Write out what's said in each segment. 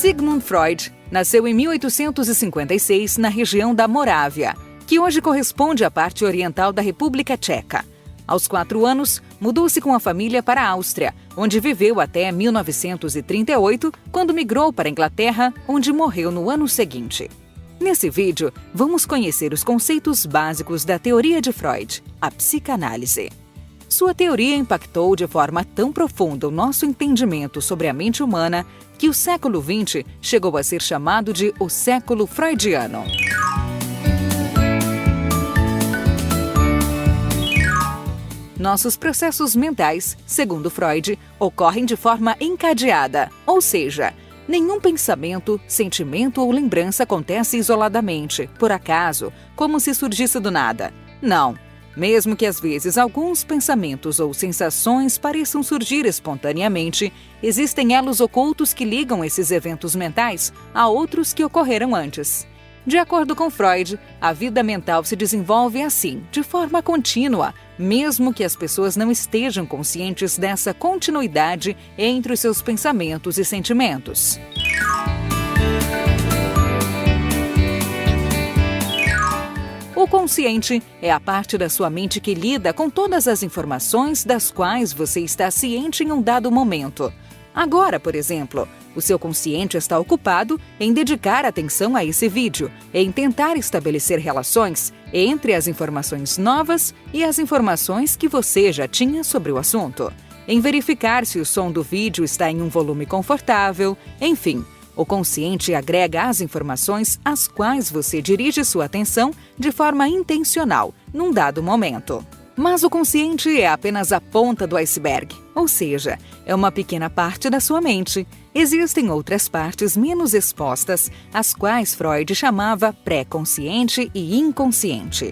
Sigmund Freud nasceu em 1856 na região da Morávia, que hoje corresponde à parte oriental da República Tcheca. Aos 4 anos, mudou-se com a família para a Áustria, onde viveu até 1938, quando migrou para a Inglaterra, onde morreu no ano seguinte. Nesse vídeo, vamos conhecer os conceitos básicos da teoria de Freud, a psicanálise. Sua teoria impactou de forma tão profunda o nosso entendimento sobre a mente humana que o século XX chegou a ser chamado de o século freudiano. Nossos processos mentais, segundo Freud, ocorrem de forma encadeada, ou seja, nenhum pensamento, sentimento ou lembrança acontece isoladamente, por acaso, como se surgisse do nada. Não. Mesmo que às vezes alguns pensamentos ou sensações pareçam surgir espontaneamente, existem elos ocultos que ligam esses eventos mentais a outros que ocorreram antes. De acordo com Freud, a vida mental se desenvolve assim, de forma contínua, mesmo que as pessoas não estejam conscientes dessa continuidade entre os seus pensamentos e sentimentos. O consciente é a parte da sua mente que lida com todas as informações das quais você está ciente em um dado momento. Agora, por exemplo, o seu consciente está ocupado em dedicar atenção a esse vídeo, em tentar estabelecer relações entre as informações novas e as informações que você já tinha sobre o assunto, em verificar se o som do vídeo está em um volume confortável, enfim. O consciente agrega as informações às quais você dirige sua atenção de forma intencional, num dado momento. Mas o consciente é apenas a ponta do iceberg, ou seja, é uma pequena parte da sua mente. Existem outras partes menos expostas, as quais Freud chamava pré-consciente e inconsciente.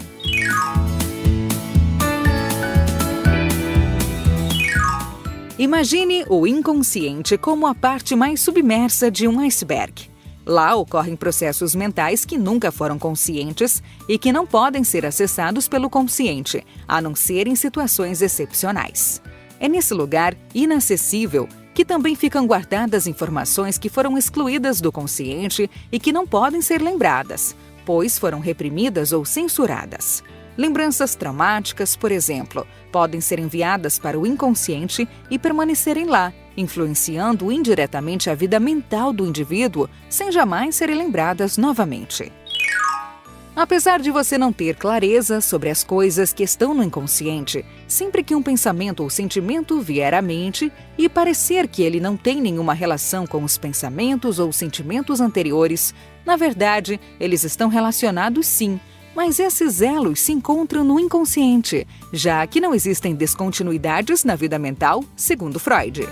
Imagine o inconsciente como a parte mais submersa de um iceberg. Lá ocorrem processos mentais que nunca foram conscientes e que não podem ser acessados pelo consciente, a não ser em situações excepcionais. É nesse lugar inacessível que também ficam guardadas informações que foram excluídas do consciente e que não podem ser lembradas, pois foram reprimidas ou censuradas. Lembranças traumáticas, por exemplo, podem ser enviadas para o inconsciente e permanecerem lá, influenciando indiretamente a vida mental do indivíduo sem jamais serem lembradas novamente. Apesar de você não ter clareza sobre as coisas que estão no inconsciente, sempre que um pensamento ou sentimento vier à mente e parecer que ele não tem nenhuma relação com os pensamentos ou sentimentos anteriores, na verdade, eles estão relacionados sim, mas esses elos se encontram no inconsciente, já que não existem descontinuidades na vida mental, segundo Freud.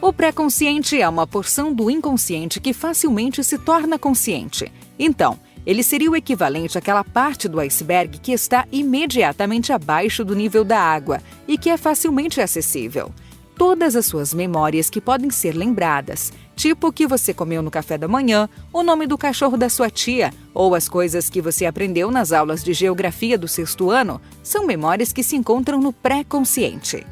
O pré-consciente é uma porção do inconsciente que facilmente se torna consciente. Então, ele seria o equivalente àquela parte do iceberg que está imediatamente abaixo do nível da água e que é facilmente acessível. Todas as suas memórias que podem ser lembradas, tipo o que você comeu no café da manhã, o nome do cachorro da sua tia ou as coisas que você aprendeu nas aulas de geografia do 6º ano, são memórias que se encontram no pré-consciente.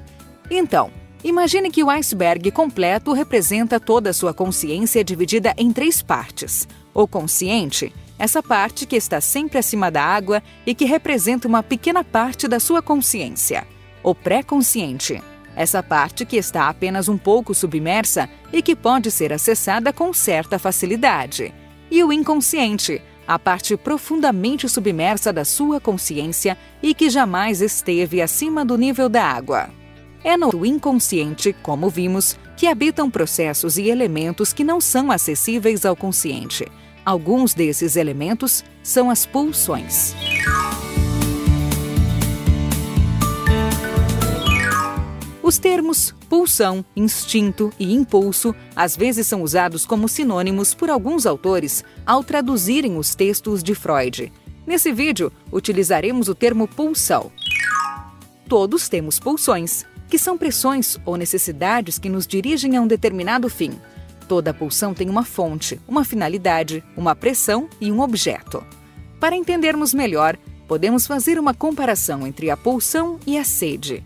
Então, imagine que o iceberg completo representa toda a sua consciência dividida em 3 partes. O consciente, essa parte que está sempre acima da água e que representa uma pequena parte da sua consciência. O pré-consciente, essa parte que está apenas um pouco submersa e que pode ser acessada com certa facilidade. E o inconsciente, a parte profundamente submersa da sua consciência e que jamais esteve acima do nível da água. É no inconsciente, como vimos, que habitam processos e elementos que não são acessíveis ao consciente. Alguns desses elementos são as pulsões. Os termos pulsão, instinto e impulso às vezes são usados como sinônimos por alguns autores ao traduzirem os textos de Freud. Nesse vídeo, utilizaremos o termo pulsão. Todos temos pulsões, que são pressões ou necessidades que nos dirigem a um determinado fim. Toda pulsão tem uma fonte, uma finalidade, uma pressão e um objeto. Para entendermos melhor, podemos fazer uma comparação entre a pulsão e a sede.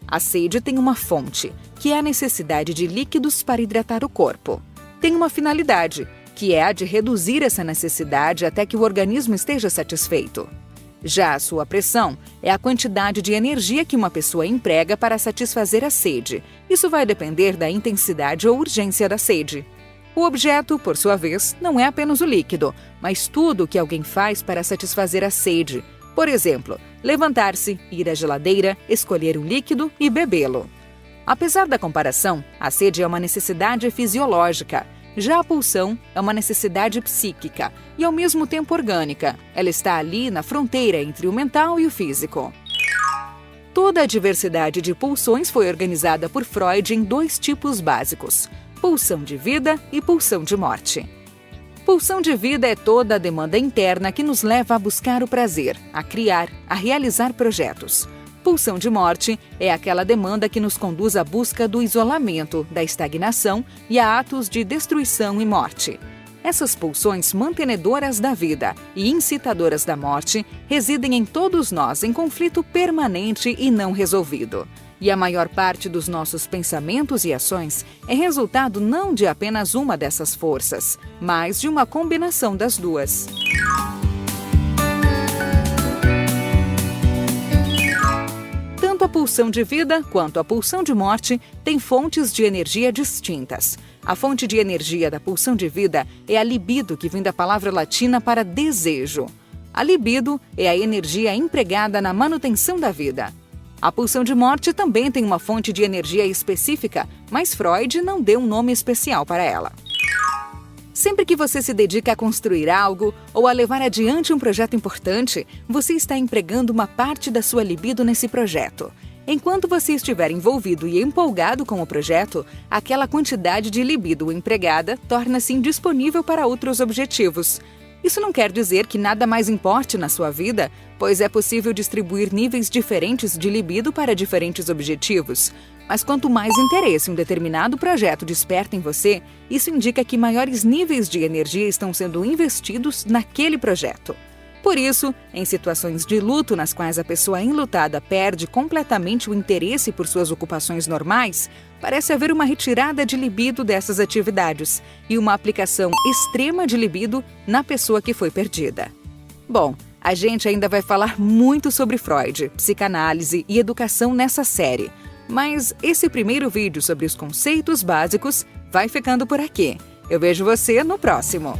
A sede tem uma fonte, que é a necessidade de líquidos para hidratar o corpo. Tem uma finalidade, que é a de reduzir essa necessidade até que o organismo esteja satisfeito. Já a sua pressão é a quantidade de energia que uma pessoa emprega para satisfazer a sede. Isso vai depender da intensidade ou urgência da sede. O objeto, por sua vez, não é apenas o líquido, mas tudo o que alguém faz para satisfazer a sede. Por exemplo, levantar-se, ir à geladeira, escolher um líquido e bebê-lo. Apesar da comparação, a sede é uma necessidade fisiológica. Já a pulsão é uma necessidade psíquica e, ao mesmo tempo, orgânica. Ela está ali na fronteira entre o mental e o físico. Toda a diversidade de pulsões foi organizada por Freud em 2 tipos básicos: pulsão de vida e pulsão de morte. Pulsão de vida é toda a demanda interna que nos leva a buscar o prazer, a criar, a realizar projetos. Pulsão de morte é aquela demanda que nos conduz à busca do isolamento, da estagnação e a atos de destruição e morte. Essas pulsões mantenedoras da vida e incitadoras da morte residem em todos nós em conflito permanente e não resolvido. E a maior parte dos nossos pensamentos e ações é resultado não de apenas uma dessas forças, mas de uma combinação das duas. Tanto a pulsão de vida quanto a pulsão de morte têm fontes de energia distintas. A fonte de energia da pulsão de vida é a libido, que vem da palavra latina para desejo. A libido é a energia empregada na manutenção da vida. A pulsão de morte também tem uma fonte de energia específica, mas Freud não deu um nome especial para ela. Sempre que você se dedica a construir algo ou a levar adiante um projeto importante, você está empregando uma parte da sua libido nesse projeto. Enquanto você estiver envolvido e empolgado com o projeto, aquela quantidade de libido empregada torna-se indisponível para outros objetivos. Isso não quer dizer que nada mais importe na sua vida, pois é possível distribuir níveis diferentes de libido para diferentes objetivos. Mas quanto mais interesse um determinado projeto desperta em você, isso indica que maiores níveis de energia estão sendo investidos naquele projeto. Por isso, em situações de luto nas quais a pessoa enlutada perde completamente o interesse por suas ocupações normais, parece haver uma retirada de libido dessas atividades e uma aplicação extrema de libido na pessoa que foi perdida. Bom, a gente ainda vai falar muito sobre Freud, psicanálise e educação nessa série, mas esse primeiro vídeo sobre os conceitos básicos vai ficando por aqui. Eu vejo você no próximo.